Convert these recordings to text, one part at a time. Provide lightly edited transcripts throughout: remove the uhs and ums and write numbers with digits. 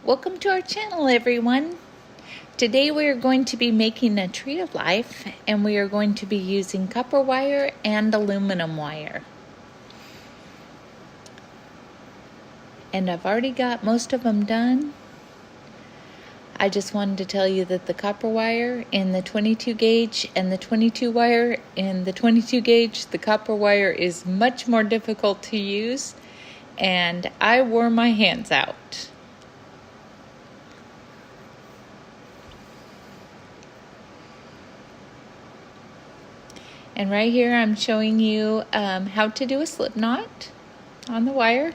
Welcome to our channel, everyone. Today we are going to be making a tree of life, and we are going to be using copper wire and aluminum wire. And I've already got most of them done. I just wanted to tell you that the copper wire in the 22 gauge and the 22 wire in the 22 gauge, the copper wire is much more difficult to use, and I wore my hands out. And right here I'm showing you how to do a slip knot on the wire.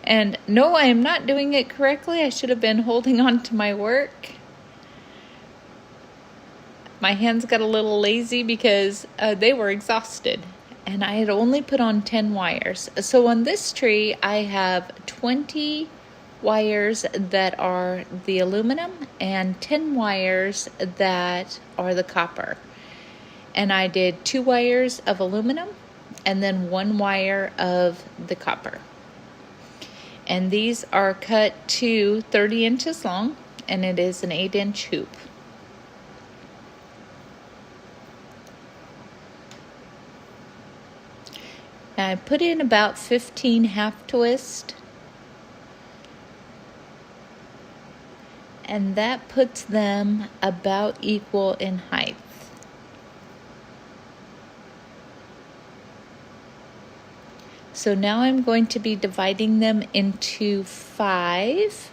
And no, I am not doing it correctly. I should have been holding on to my work. My hands got a little lazy because they were exhausted. And I had only put on 10 wires. So on this tree I have 20 wires that are the aluminum and 10 wires that are the copper. And I did 2 wires of aluminum and then 1 wire of the copper. And these are cut to 30 inches long, and it is an 8-inch hoop. Now I put in about 15 half twists, and that puts them about equal in height. So now I'm going to be dividing them into 5.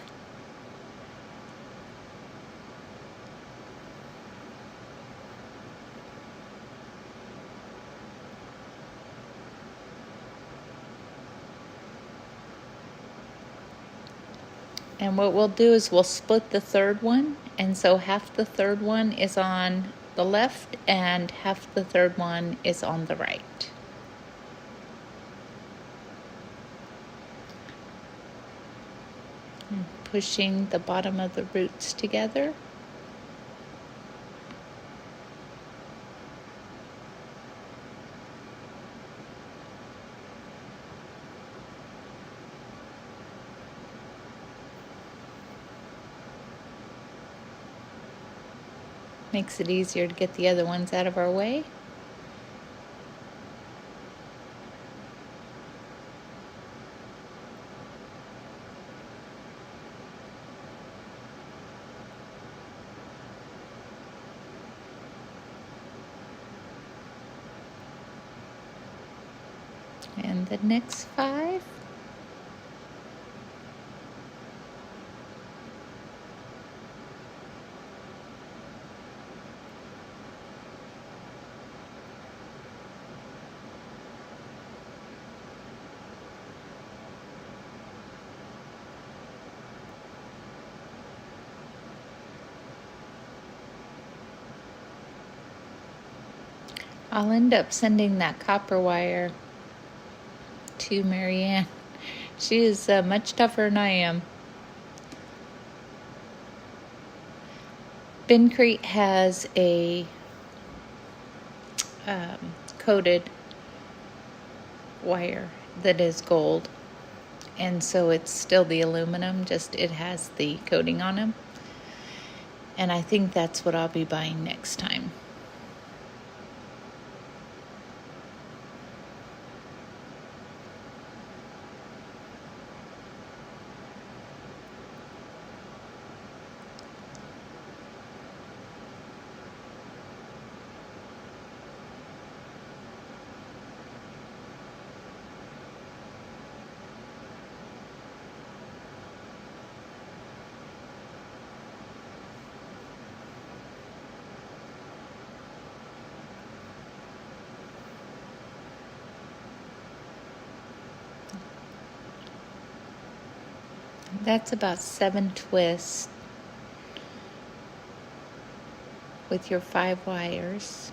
And what we'll do is we'll split the third one, and so half the third one is on the left and half the third one is on the right. Pushing the bottom of the roots together. Makes it easier to get the other ones out of our way. And the next 5. I'll end up sending that copper wire to Marianne. She is much tougher than I am. Bencrete has a coated wire that is gold, and so it's still the aluminum, just it has the coating on them. And I think that's what I'll be buying next time. That's about 7 twists with your 5 wires.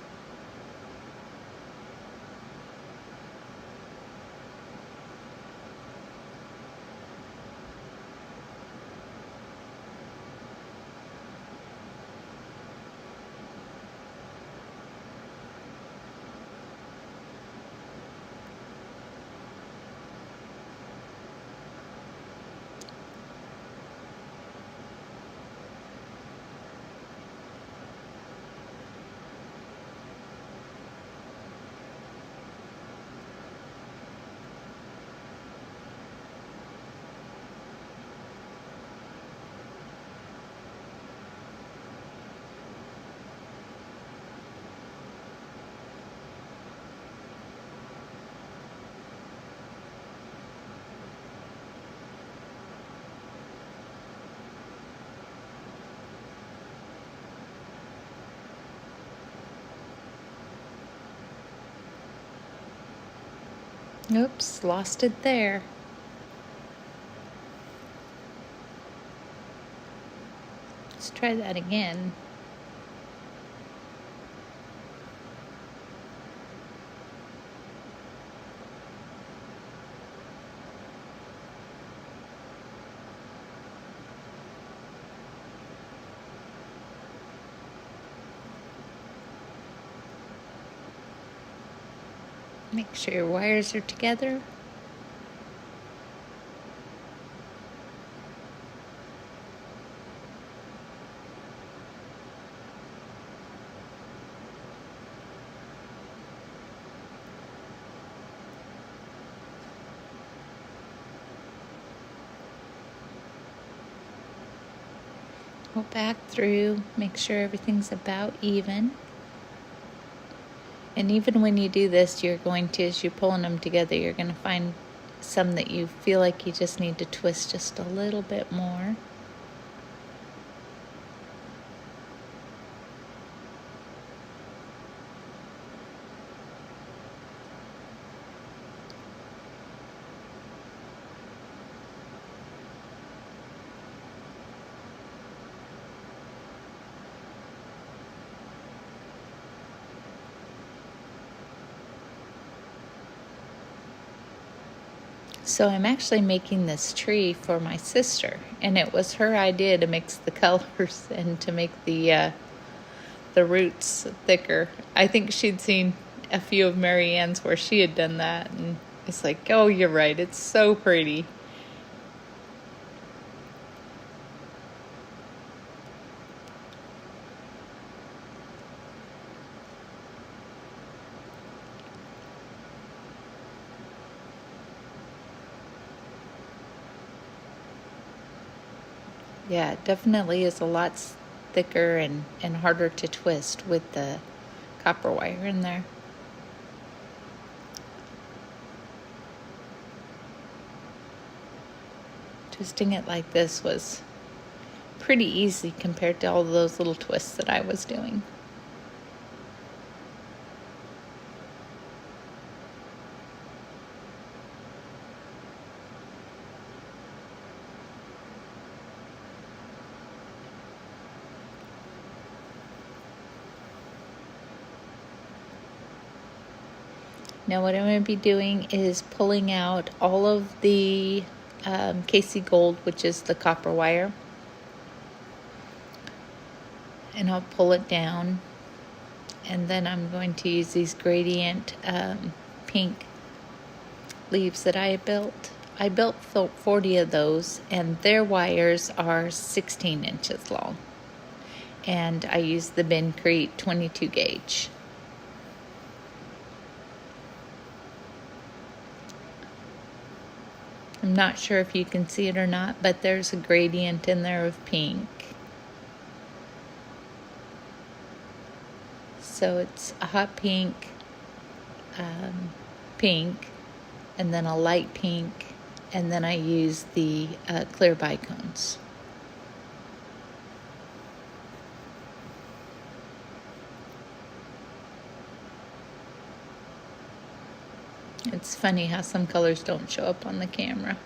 Oops, lost it there. Let's try that again. Make sure your wires are together. Go back through, make sure everything's about even. And even when you do this, you're going to, as you're pulling them together, you're going to find some that you feel like you just need to twist just a little bit more. So I'm actually making this tree for my sister, and it was her idea to mix the colors and to make the roots thicker. I think she'd seen a few of Mary Ann's where she had done that, and it's like, oh, you're right, it's so pretty. Yeah, it definitely is a lot thicker and harder to twist with the copper wire in there. Twisting it like this was pretty easy compared to all those little twists that I was doing. Now what I'm going to be doing is pulling out all of the KC Gold, which is the copper wire. And I'll pull it down. And then I'm going to use these gradient pink leaves that I built. I built 40 of those, and their wires are 16 inches long. And I used the Bencrete 22 gauge. I'm not sure if you can see it or not, but there's a gradient in there of pink. So it's a hot pink, pink, and then a light pink, and then I use the clear bicones. It's funny how some colors don't show up on the camera.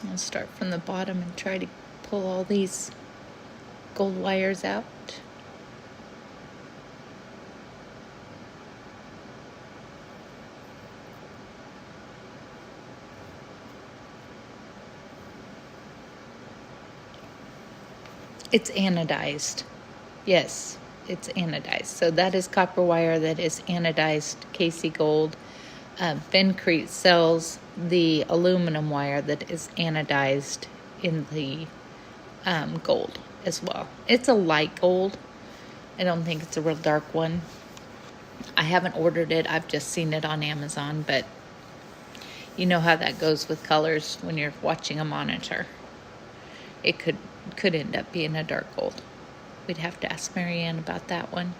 I'll start from the bottom and try to pull all these gold wires out. It's anodized. Yes, it's anodized. So that is copper wire that is anodized KC Gold. Bencrete sells the aluminum wire that is anodized in the gold as well. It's a light gold. I don't think it's a real dark one. I haven't ordered it. I've just seen it on Amazon, but you know how that goes with colors when you're watching a monitor. It could end up being a dark gold. We'd have to ask Mary Ann about that one.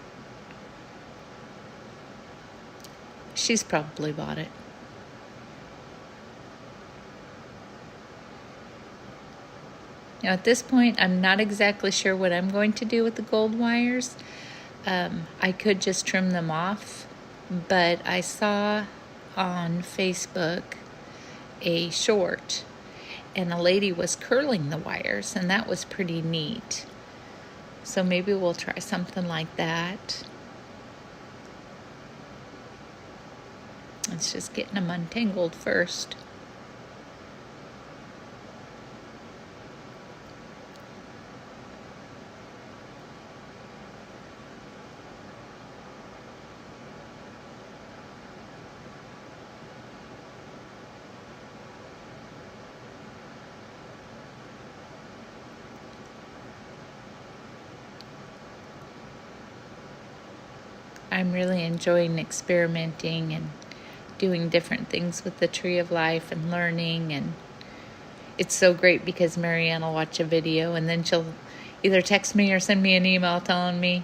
She's probably bought it. Now at this point, I'm not exactly sure what I'm going to do with the gold wires. I could just trim them off but I saw on Facebook a short, and a lady was curling the wires, and that was pretty neat. So maybe we'll try something like that. It's just getting them untangled first. I'm really enjoying experimenting and doing different things with the Tree of Life and learning, and it's so great because Marianne will watch a video and then she'll either text me or send me an email telling me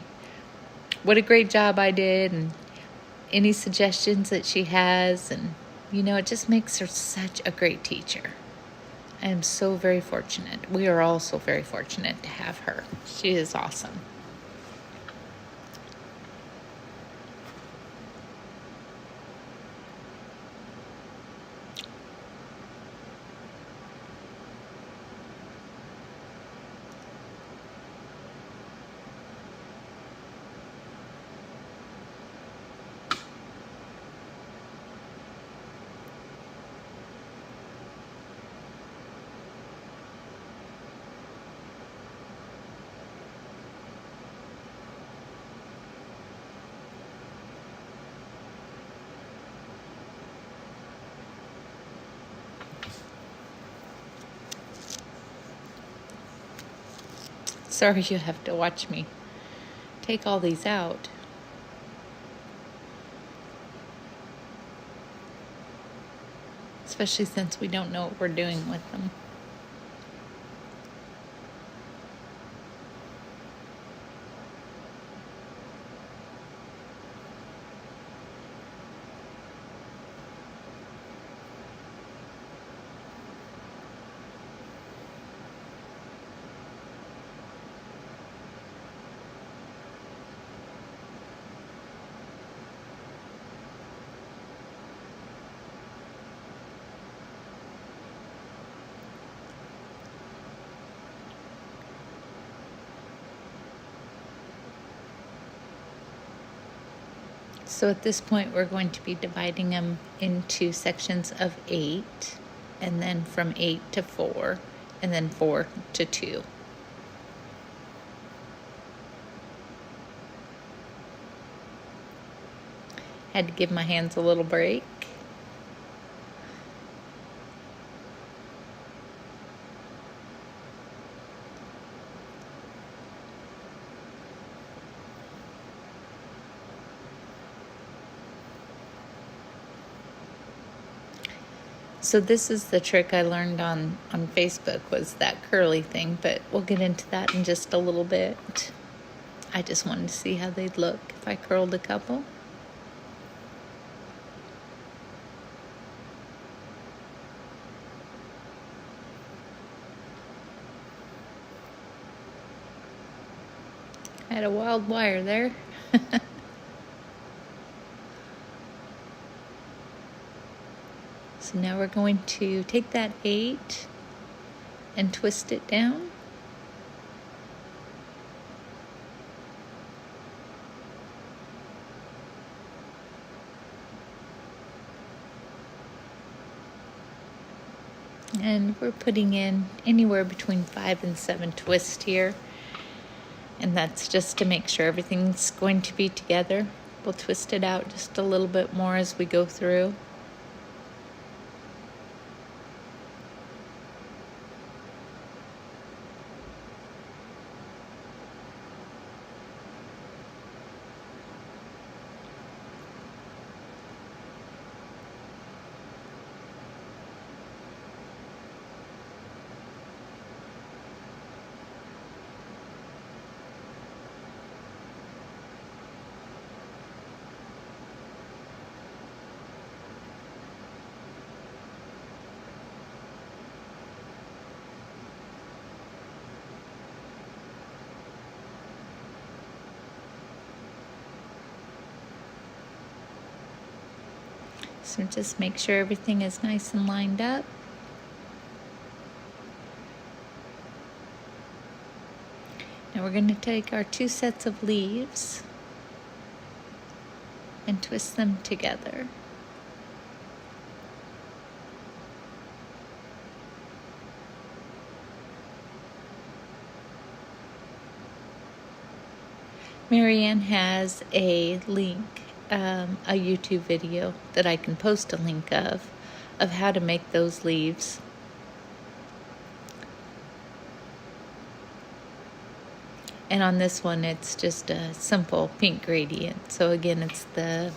what a great job I did and any suggestions that she has, and it just makes her such a great teacher. I am so very fortunate. We are all so very fortunate to have her. She is awesome. Sorry you have to watch me take all these out. Especially since we don't know what we're doing with them. So at this point, we're going to be dividing them into sections of 8, and then from 8 to 4, and then 4 to 2. Had to give my hands a little break. So this is the trick I learned on Facebook, was that curly thing, but we'll get into that in just a little bit. I just wanted to see how they'd look if I curled a couple. I had a wild wire there. So now we're going to take that 8 and twist it down. And we're putting in anywhere between 5 and 7 twists here. And that's just to make sure everything's going to be together. We'll twist it out just a little bit more as we go through. So just make sure everything is nice and lined up. Now we're going to take our 2 sets of leaves and twist them together. Marianne has a link, a YouTube video that I can post a link of how to make those leaves. And on this one, it's just a simple pink gradient. So again, it's the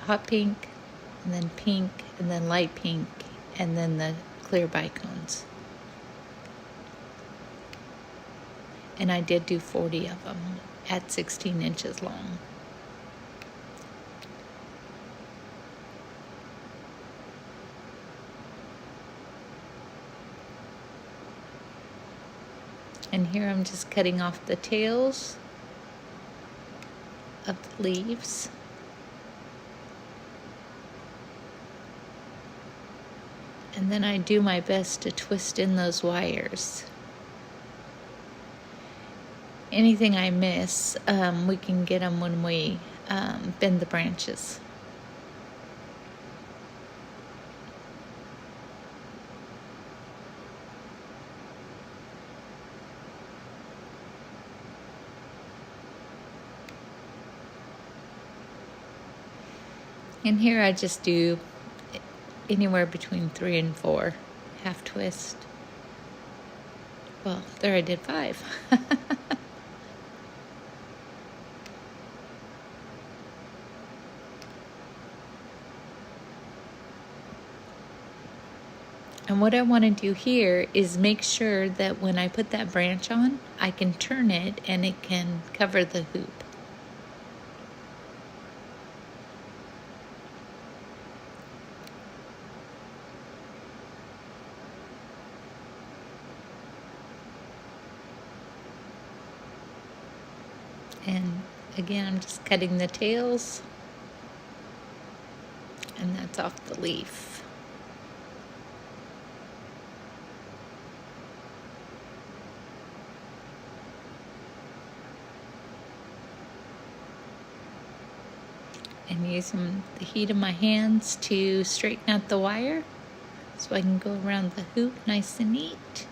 hot pink, and then light pink, and then the clear bicones. And I did do 40 of them at 16 inches long. And here I'm just cutting off the tails of the leaves. And then I do my best to twist in those wires. Anything I miss, we can get them when we bend the branches. And here I just do anywhere between 3 and 4 half twist. Well, there I did 5. And what I want to do here is make sure that when I put that branch on, I can turn it and it can cover the hoop. And again, I'm just cutting the tails, and that's off the leaf. And using the heat of my hands to straighten out the wire so I can go around the hoop nice and neat.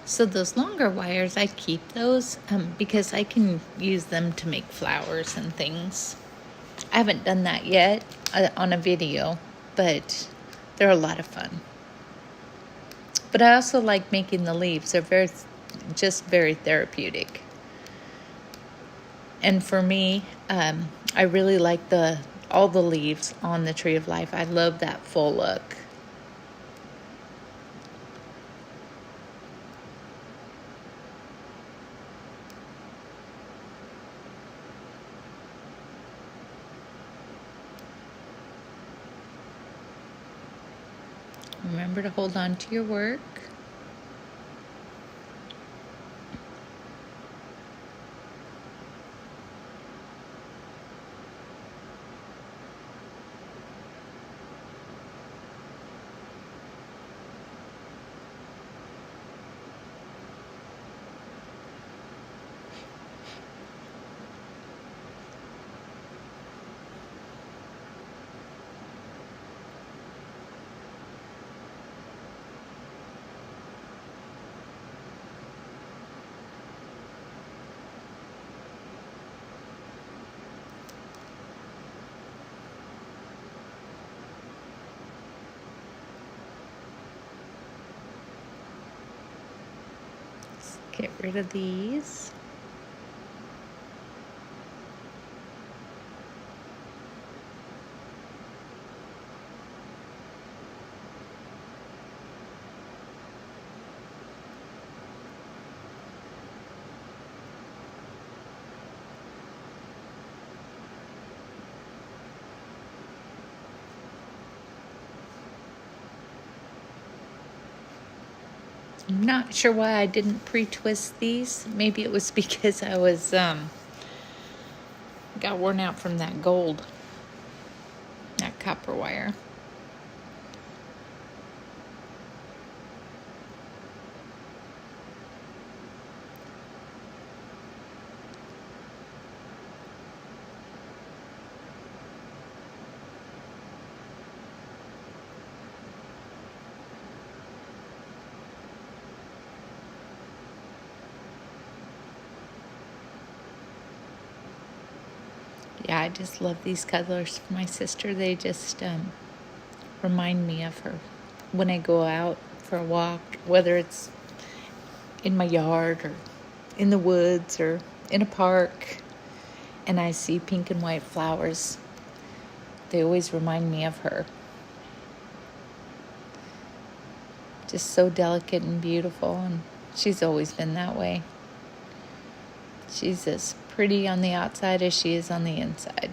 So those longer wires, I keep those because I can use them to make flowers and things. I haven't done that yet on a video, but they're a lot of fun. But I also like making the leaves. They're very therapeutic. And for me, I really like all the leaves on the Tree of Life. I love that full look. Remember to hold on to your work. Get rid of these. I'm not sure why I didn't pre-twist these. Maybe it was because I was got worn out from that gold, that copper wire. Yeah, I just love these colors for my sister. They just remind me of her when I go out for a walk, whether it's in my yard or in the woods or in a park, and I see pink and white flowers. They always remind me of her. Just so delicate and beautiful, and she's always been that way. She's as pretty on the outside as she is on the inside.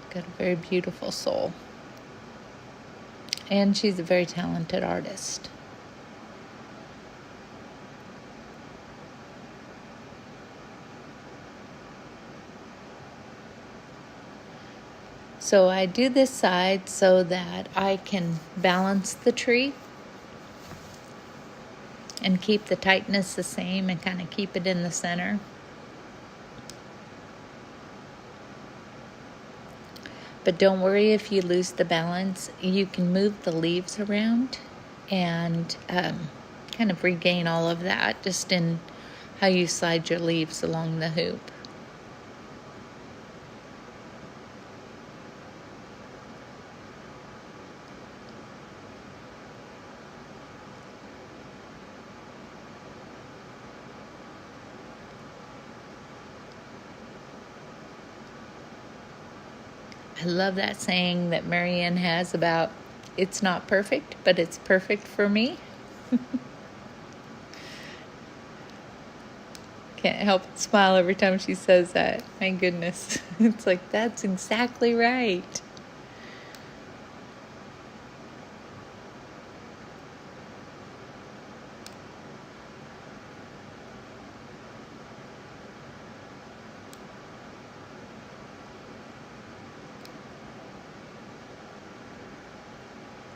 Got a very beautiful soul. And she's a very talented artist. So I do this side so that I can balance the tree and keep the tightness the same and kind of keep it in the center. But don't worry if you lose the balance. You can move the leaves around and kind of regain all of that just in how you slide your leaves along the hoop. I love that saying that Marianne has about, it's not perfect, but it's perfect for me. Can't help but smile every time she says that. My goodness. It's like, that's exactly right.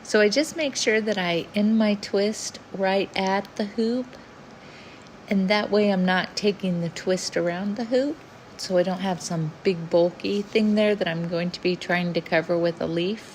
So I just make sure that I end my twist right at the hoop, and that way I'm not taking the twist around the hoop, so I don't have some big bulky thing there that I'm going to be trying to cover with a leaf.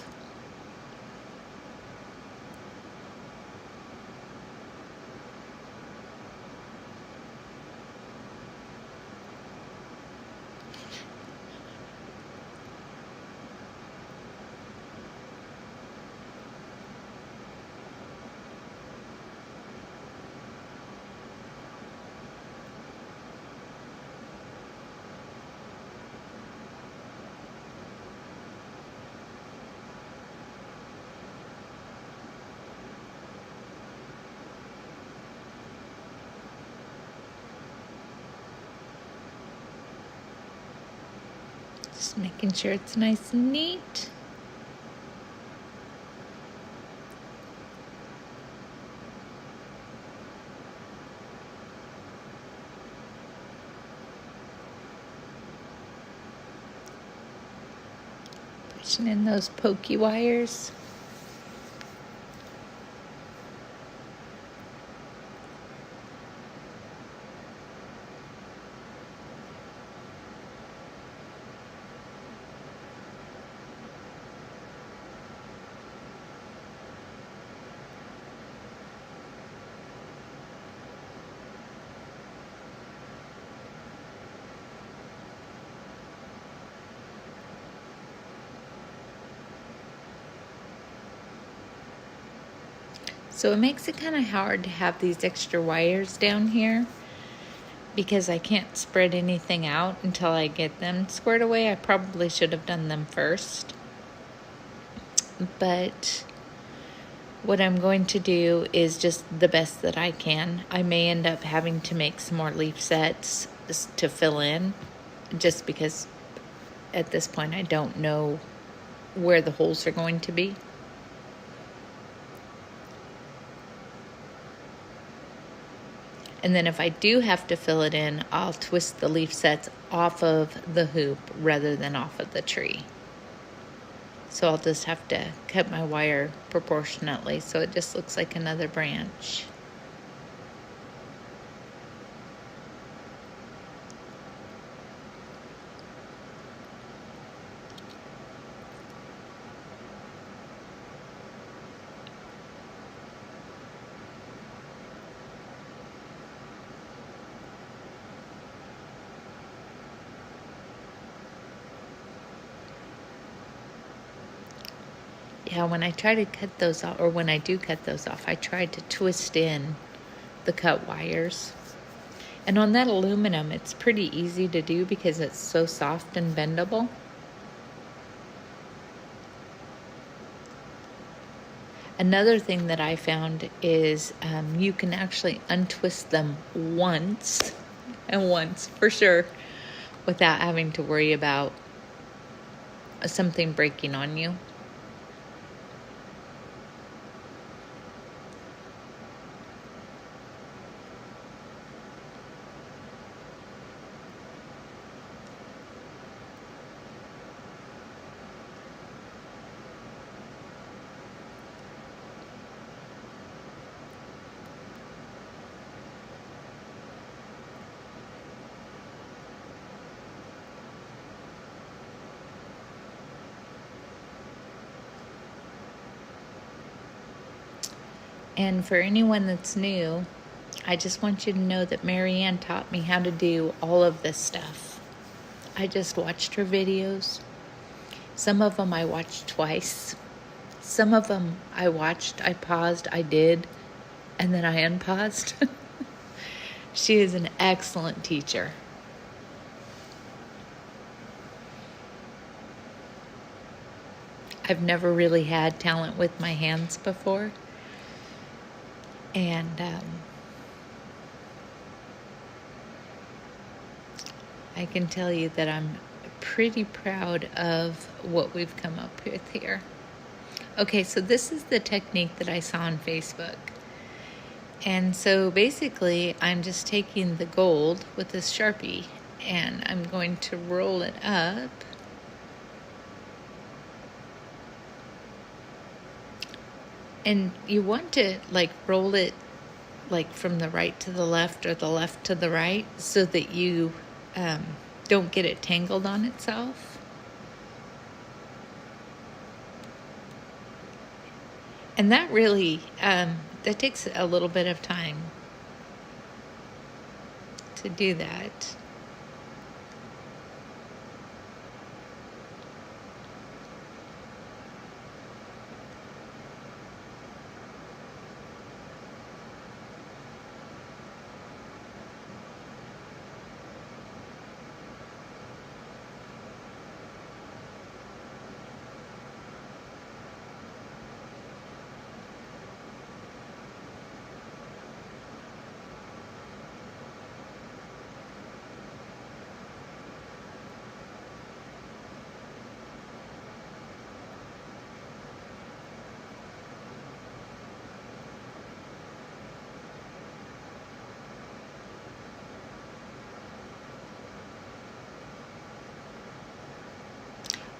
Just making sure it's nice and neat. Pushing in those pokey wires. So it makes it kind of hard to have these extra wires down here because I can't spread anything out until I get them squared away. I probably should have done them first. But what I'm going to do is just the best that I can. I may end up having to make some more leaf sets to fill in just because at this point I don't know where the holes are going to be. And then if I do have to fill it in, I'll twist the leaf sets off of the hoop rather than off of the tree. So I'll just have to cut my wire proportionately so it just looks like another branch. Yeah, when I try to cut those off, or when I do cut those off, I try to twist in the cut wires. And on that aluminum, it's pretty easy to do because it's so soft and bendable. Another thing that I found is you can actually untwist them once, and once for sure, without having to worry about something breaking on you. And for anyone that's new, I just want you to know that Marianne taught me how to do all of this stuff. I just watched her videos. Some of them I watched twice. Some of them I watched, I paused, I did, and then I unpaused. She is an excellent teacher. I've never really had talent with my hands before. And I can tell you that I'm pretty proud of what we've come up with here. Okay, so this is the technique that I saw on Facebook. And so basically, I'm just taking the gold with this Sharpie and I'm going to roll it up. And you want to like roll it like from the right to the left or the left to the right so that you don't get it tangled on itself. And that really, that takes a little bit of time to do that.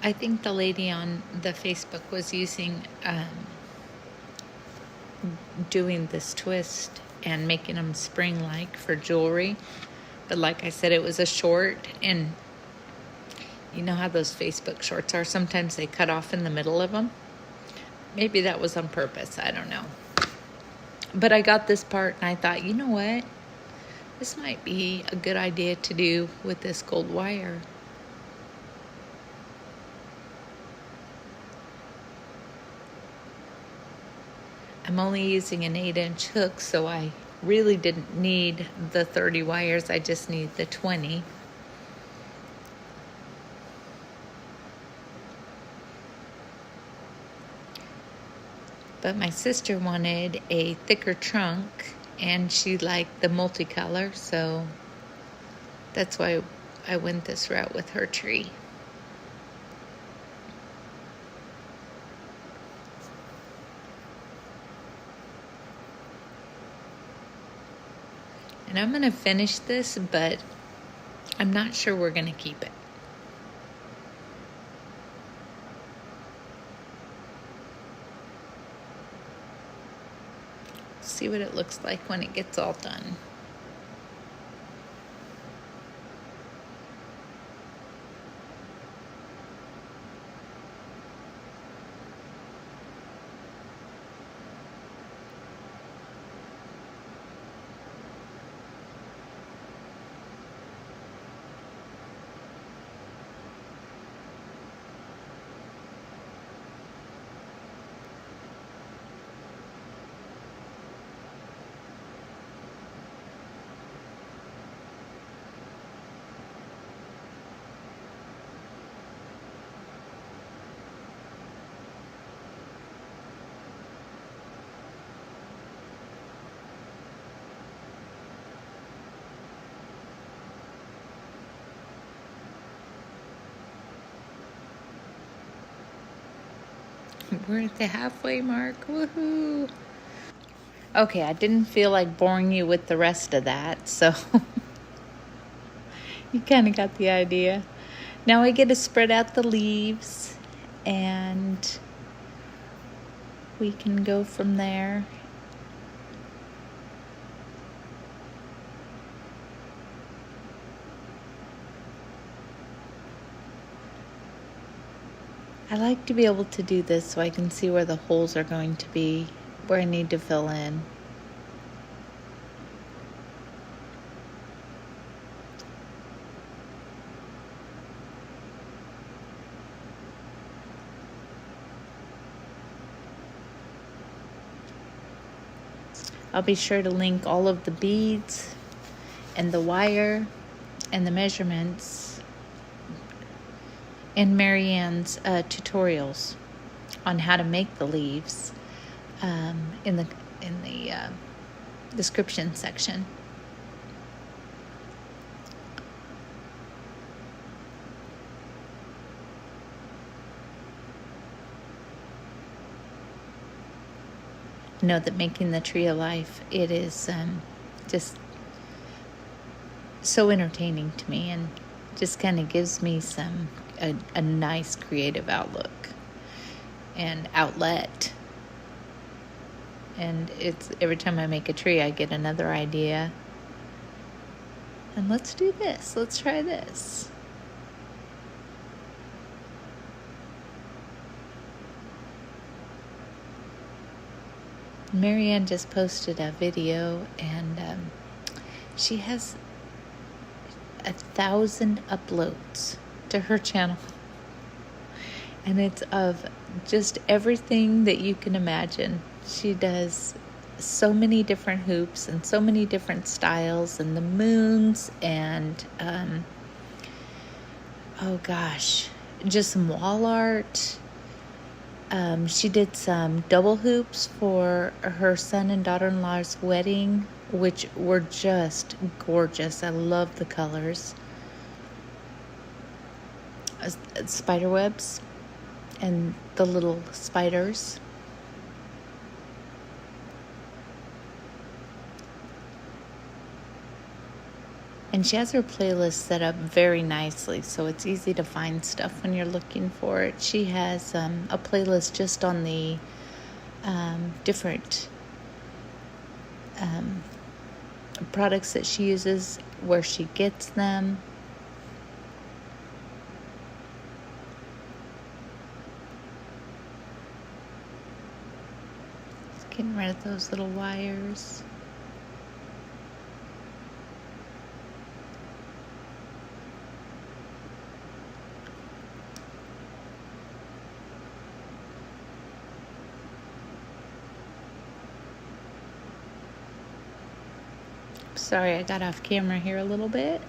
I think the lady on the Facebook was using, doing this twist and making them spring-like for jewelry. But like I said, it was a short, and you know how those Facebook shorts are? Sometimes they cut off in the middle of them. Maybe that was on purpose. I don't know. But I got this part and I thought, you know what? This might be a good idea to do with this gold wire. I'm only using an 8-inch hook, so I really didn't need the 30 wires. I just need the 20. But my sister wanted a thicker trunk, and she liked the multicolor, so that's why I went this route with her tree. And I'm going to finish this, but I'm not sure we're going to keep it. See what it looks like when it gets all done. We're at the halfway mark. Woohoo! Okay, I didn't feel like boring you with the rest of that, so you kind of got the idea. Now I get to spread out the leaves, and we can go from there. I like to be able to do this so I can see where the holes are going to be, where I need to fill in. I'll be sure to link all of the beads and the wire and the measurements in Marianne's tutorials on how to make the leaves in the description section. Know that making the tree of life, it is just so entertaining to me, and just kind of gives me a nice creative outlook and outlet. And it's every time I make a tree, I get another idea. And let's do this. Let's try this. Marianne just posted a video, and she has 1,000 uploads to her channel, and it's of just everything that you can imagine. She does so many different hoops and so many different styles, and the moons, and oh gosh, just some wall art. She did some double hoops for her son and daughter-in-law's wedding, which were just gorgeous. I love the colors. Spider webs and the little spiders. And she has her playlist set up very nicely, so it's easy to find stuff when you're looking for it. She has a playlist just on the different products that she uses, where she gets them. Just getting rid of those little wires. Sorry, I got off camera here a little bit.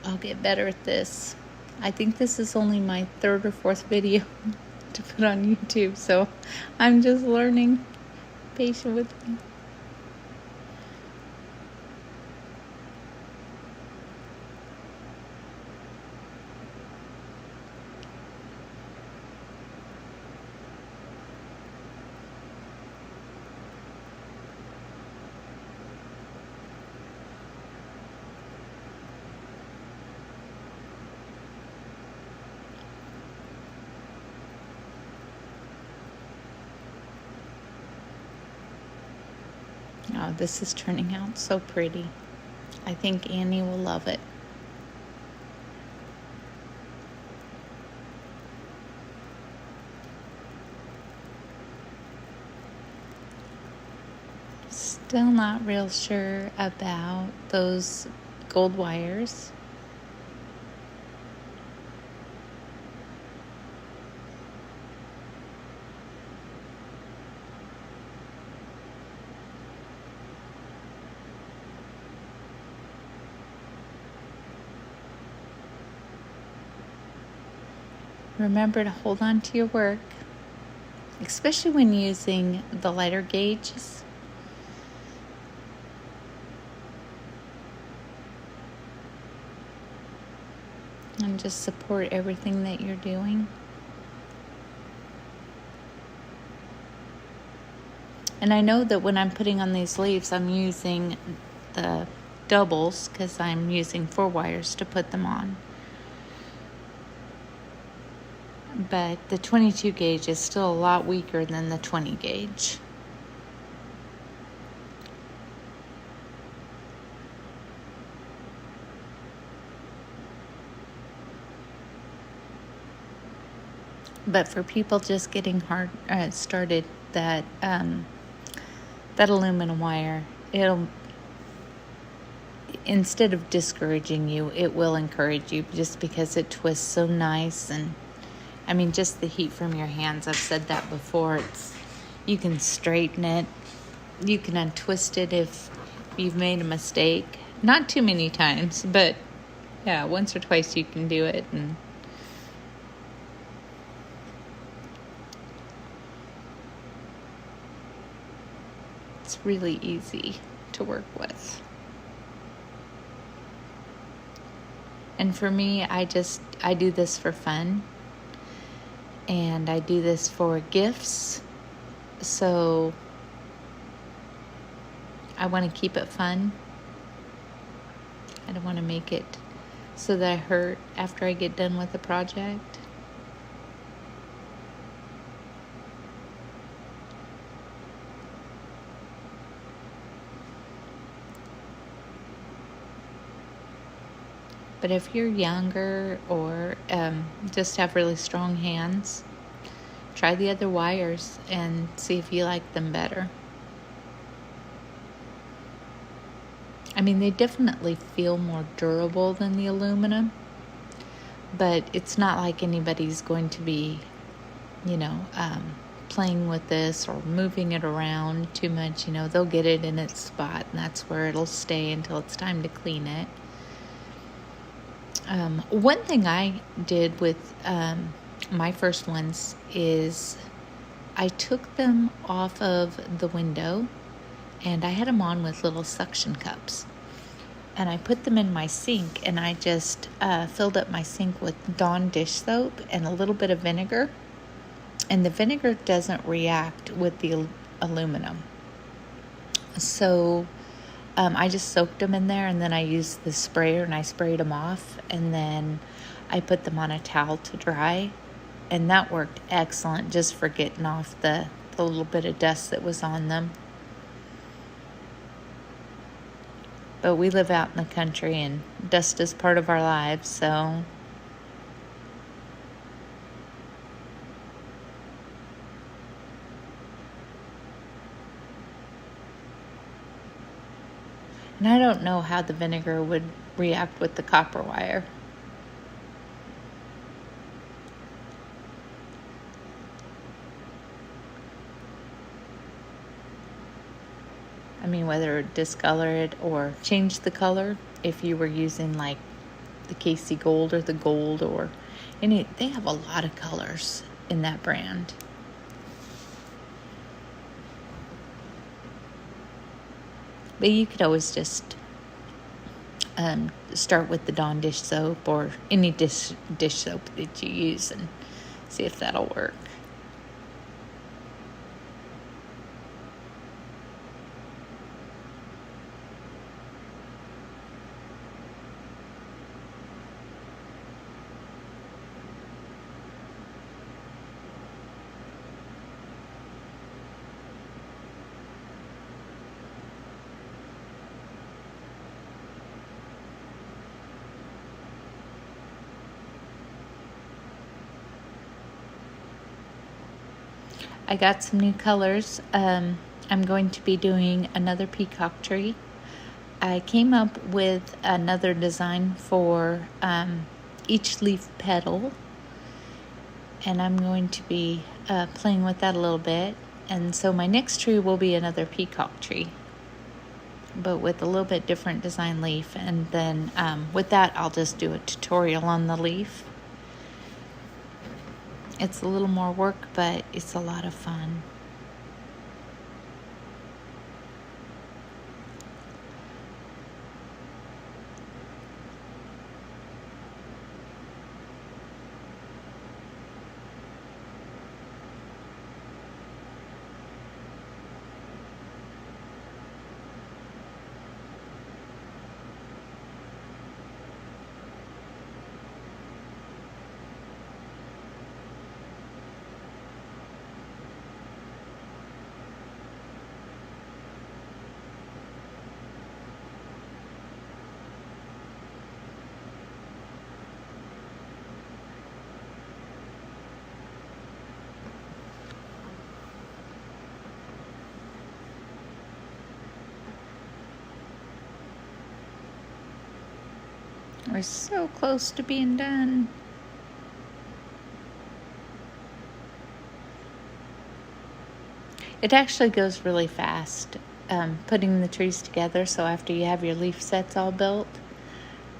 I'll get better at this. I think this is only my third or fourth video to put on YouTube, so I'm just learning. Patient with me. Wow, this is turning out so pretty. I think Annie will love it. Still not real sure about those gold wires. Remember to hold on to your work, especially when using the lighter gauges. And just support everything that you're doing. And I know that when I'm putting on these leaves, I'm using the doubles because I'm using 4 wires to put them on. But the 22 gauge is still a lot weaker than the 20 gauge. But for people just getting started, that aluminum wire, it'll, instead of discouraging you, it will encourage you just because it twists so nice. And I mean, just the heat from your hands, I've said that before, you can straighten it, you can untwist it if you've made a mistake. Not too many times, but yeah, once or twice you can do it. And it's really easy to work with. And for me, I do this for fun. And I do this for gifts. So I want to keep it fun. I don't want to make it so that I hurt after I get done with the project. But if you're younger or just have really strong hands, try the other wires and see if you like them better. I mean, they definitely feel more durable than the aluminum, but it's not like anybody's going to be, playing with this or moving it around too much. They'll get it in its spot, and that's where it'll stay until it's time to clean it. One thing I did with my first ones is I took them off of the window and I had them on with little suction cups. And I put them in my sink, and I just filled up my sink with Dawn dish soap and a little bit of vinegar. And the vinegar doesn't react with the aluminum. So I just soaked them in there, and then I used the sprayer and I sprayed them off, and then I put them on a towel to dry, and that worked excellent just for getting off the little bit of dust that was on them. But we live out in the country, and dust is part of our lives, so and I don't know how the vinegar would react with the copper wire. I mean, whether discolor it or change the color if you were using like the Casey Gold or the gold or any. They have a lot of colors in that brand. But you could always just start with the Dawn dish soap or any dish soap that you use and see if that'll work. I got some new colors. I'm going to be doing another peacock tree. I came up with another design for each leaf petal, and I'm going to be playing with that a little bit. And so my next tree will be another peacock tree, but with a little bit different design leaf. And then with that, I'll just do a tutorial on the leaf. It's a little more work, but it's a lot of fun. We're so close to being done. It actually goes really fast, putting the trees together. So after you have your leaf sets all built,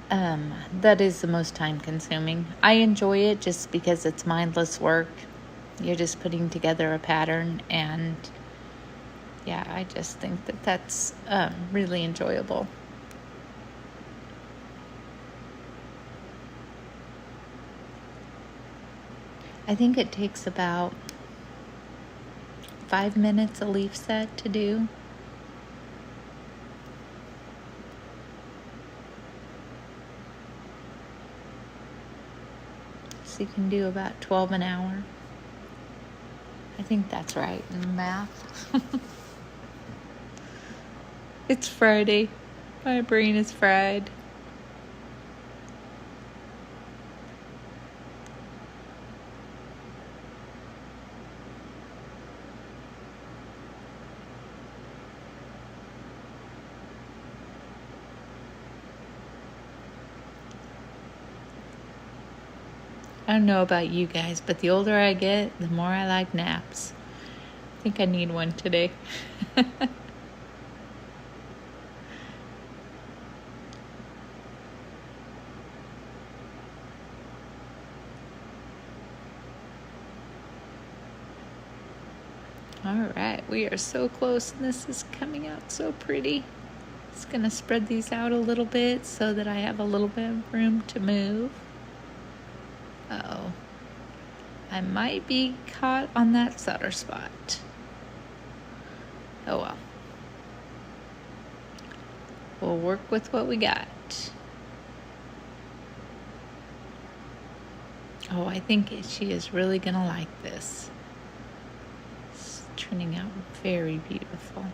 that is the most time consuming. I enjoy it just because it's mindless work. You're just putting together a pattern, and yeah, I just think that that's really enjoyable. I think it takes about 5 minutes a leaf set to do. So you can do about 12 an hour. I think that's right in math. It's Friday. My brain is fried. I don't know about you guys, but the older I get, the more I like naps. I think I need one today. All right, we are so close, and this is coming out so pretty. Just gonna spread these out a little bit so that I have a little bit of room to move. Uh-oh. I might be caught on that solder spot. Oh well. We'll work with what we got. Oh, I think she is really gonna like this. It's turning out very beautiful.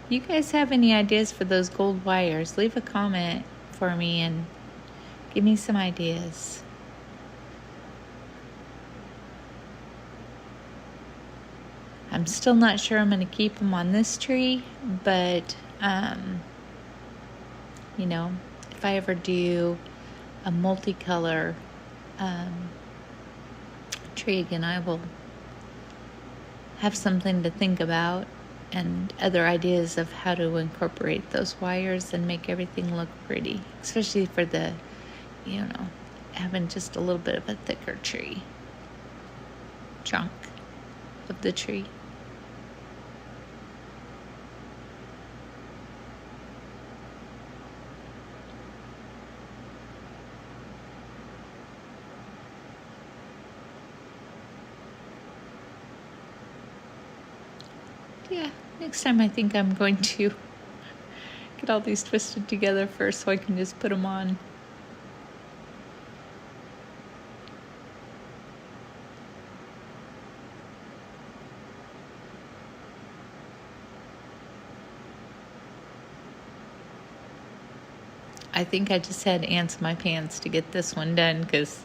You guys have any ideas for those gold wires? Leave a comment for me and give me some ideas. I'm still not sure I'm going to keep them on this tree, but, you know, if I ever do a multicolor tree again, I will have something to think about and other ideas of how to incorporate those wires and make everything look pretty, especially for the, you know, having just a little bit of a thicker tree trunk of the tree. Yeah, next time I think I'm going to get all these twisted together first so I can just put them on. I think I just had ants in my pants to get this one done because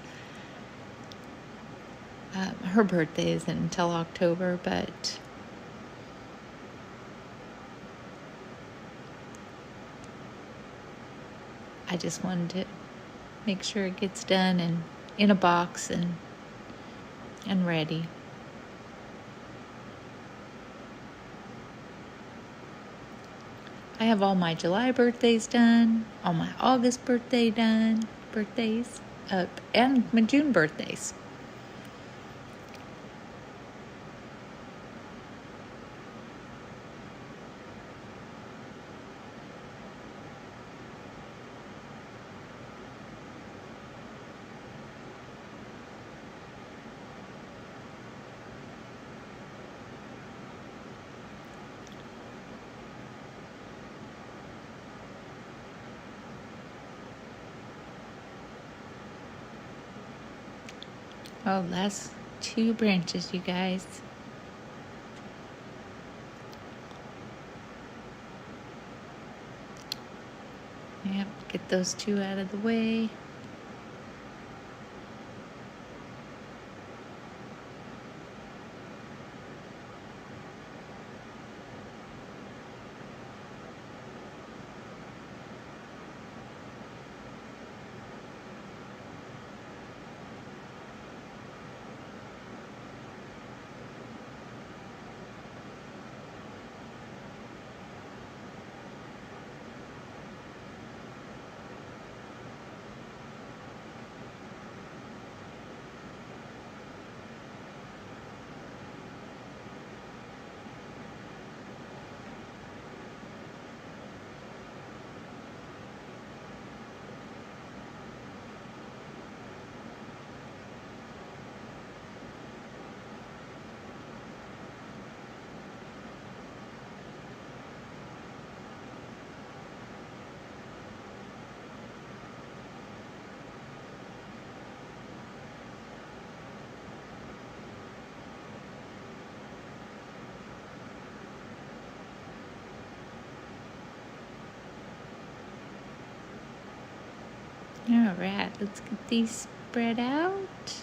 her birthday isn't until October, but I just wanted to make sure it gets done and in a box and ready. I have all my July birthdays done, all my August birthdays, and my June birthdays. Oh, last 2 branches, you guys. Yep, get those 2 out of the way. All right, let's get these spread out.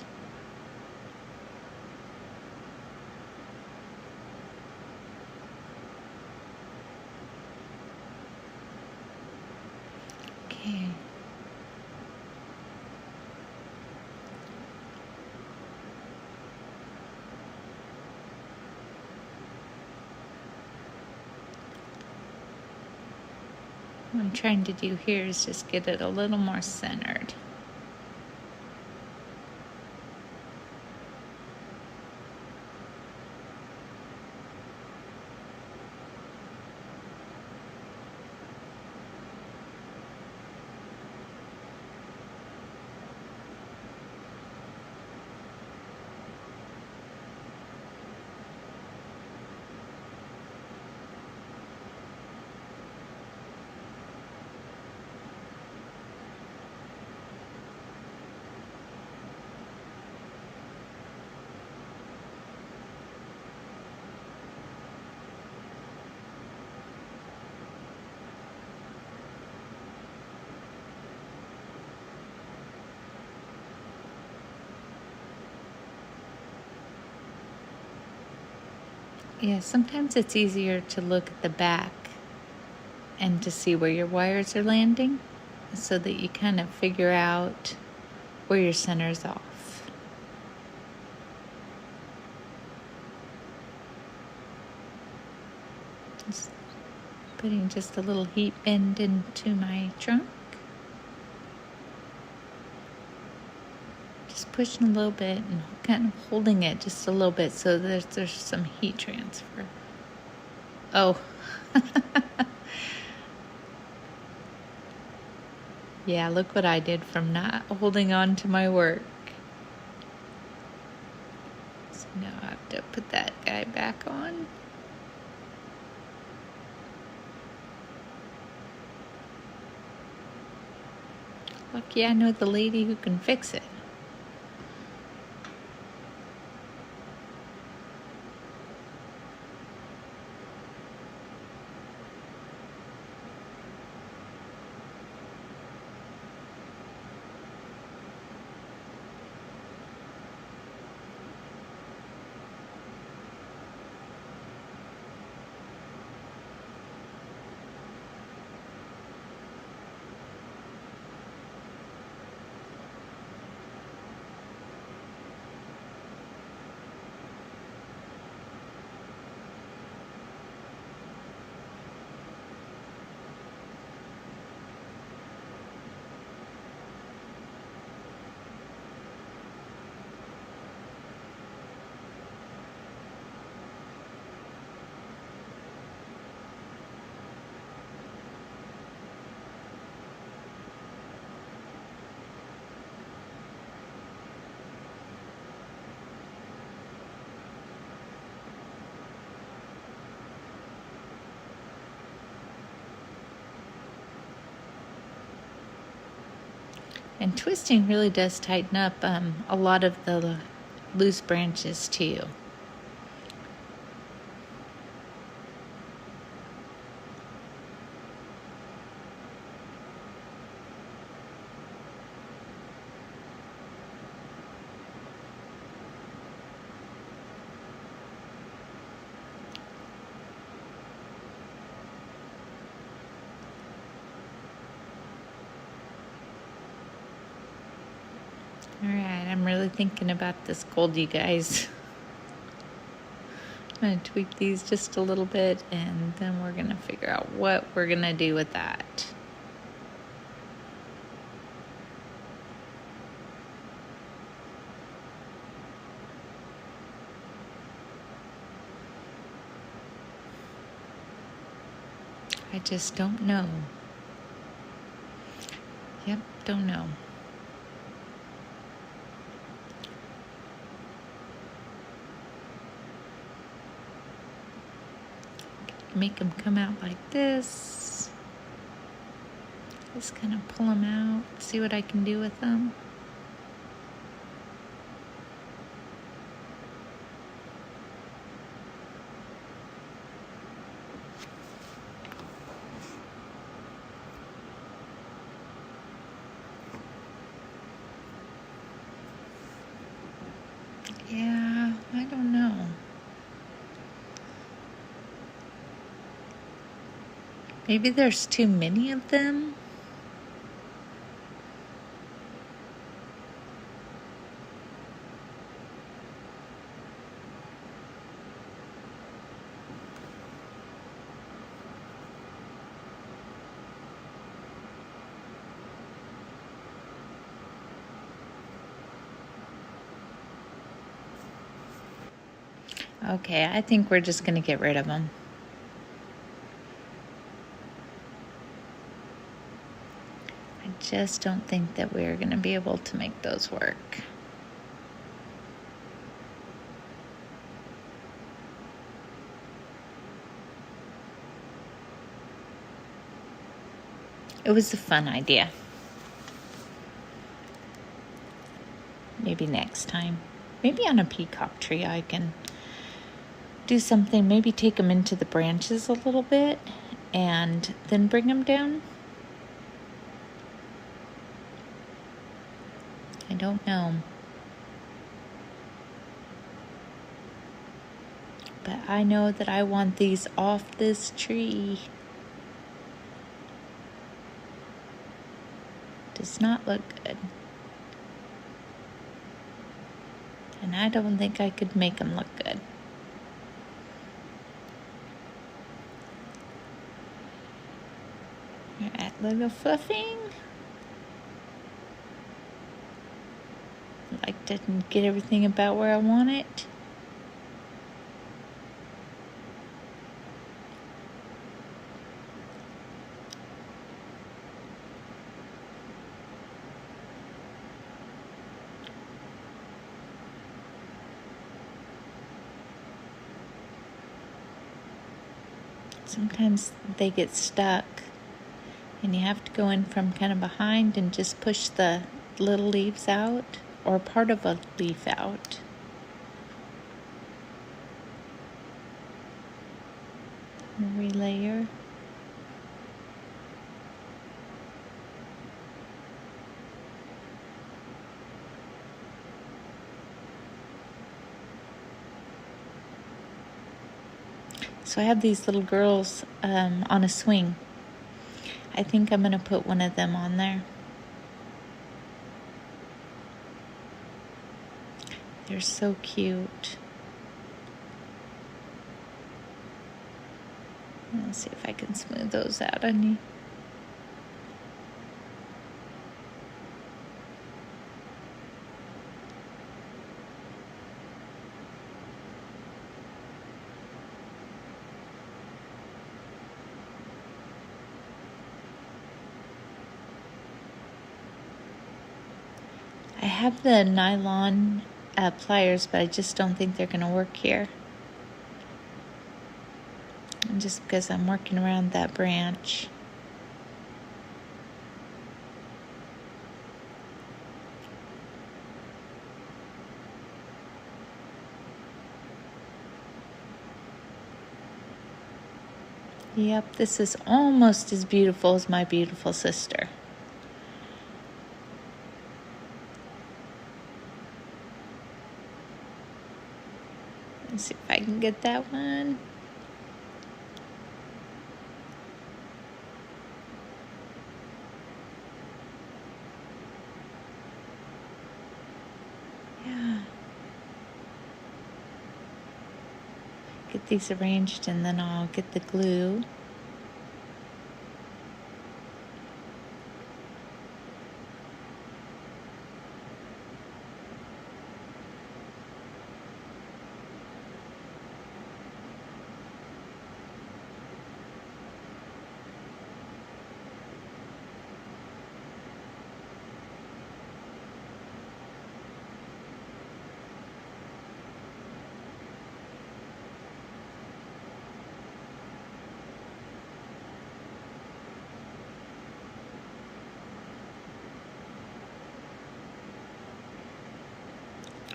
Okay. What I'm trying to do here is just get it a little more centered. Yeah, sometimes it's easier to look at the back and to see where your wires are landing so that you kind of figure out where your center's off. Just putting just a little heat bend into my trunk. Just pushing a little bit and kind of holding it just a little bit so that there's some heat transfer. Oh. Yeah, look what I did from not holding on to my work. So now I have to put that guy back on. Lucky I know the lady who can fix it. And twisting really does tighten up a lot of the loose branches too. All right, I'm really thinking about this gold, you guys. I'm going to tweak these just a little bit, and then we're going to figure out what we're going to do with that. I just don't know. Yep, don't know. Make them come out like this. Just kind of pull them out, see what I can do with them. Yeah, I don't know. Maybe there's too many of them. Okay, I think we're just going to get rid of them. I just don't think that we're going to be able to make those work. It was a fun idea. Maybe next time. Maybe on a peacock tree I can do something, maybe take them into the branches a little bit and then bring them down. I don't know. But I know that I want these off this tree. Does not look good. And I don't think I could make them look good. Alright, little fluffing. Like, didn't get everything about where I want it. Sometimes they get stuck and you have to go in from kind of behind and just push the little leaves out or part of a leaf out. Relayer. So I have these little girls on a swing. I think I'm going to put one of them on there. They're so cute. Let's see if I can smooth those out on you. I have the nylon pliers, but I just don't think they're going to work here. And just because I'm working around that branch. Yep, this is almost as beautiful as my beautiful sister. Let's see if I can get that one. Yeah. Get these arranged and then I'll get the glue.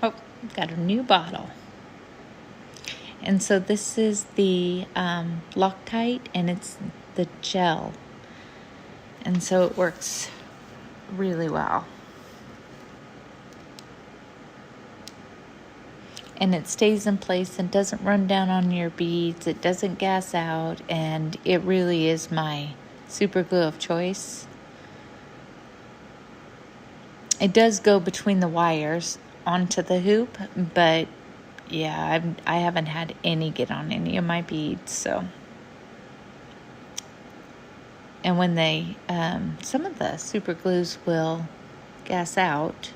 Oh, got a new bottle. And so this is the Loctite, and it's the gel. And so it works really well. And it stays in place and doesn't run down on your beads. It doesn't gas out, and it really is my super glue of choice. It does go between the wires onto the hoop, but yeah, I haven't had any get on any of my beads. So, and when they some of the super glues will gas out,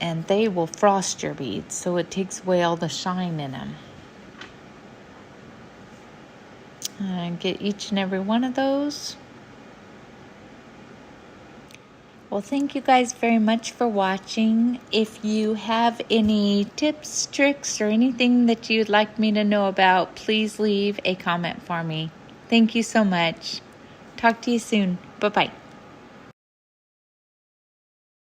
and they will frost your beads, so it takes away all the shine in them. Get each and every one of those. Well, thank you guys very much for watching. If you have any tips, tricks, or anything that you'd like me to know about, please leave a comment for me. Thank you so much. Talk to you soon. Bye-bye.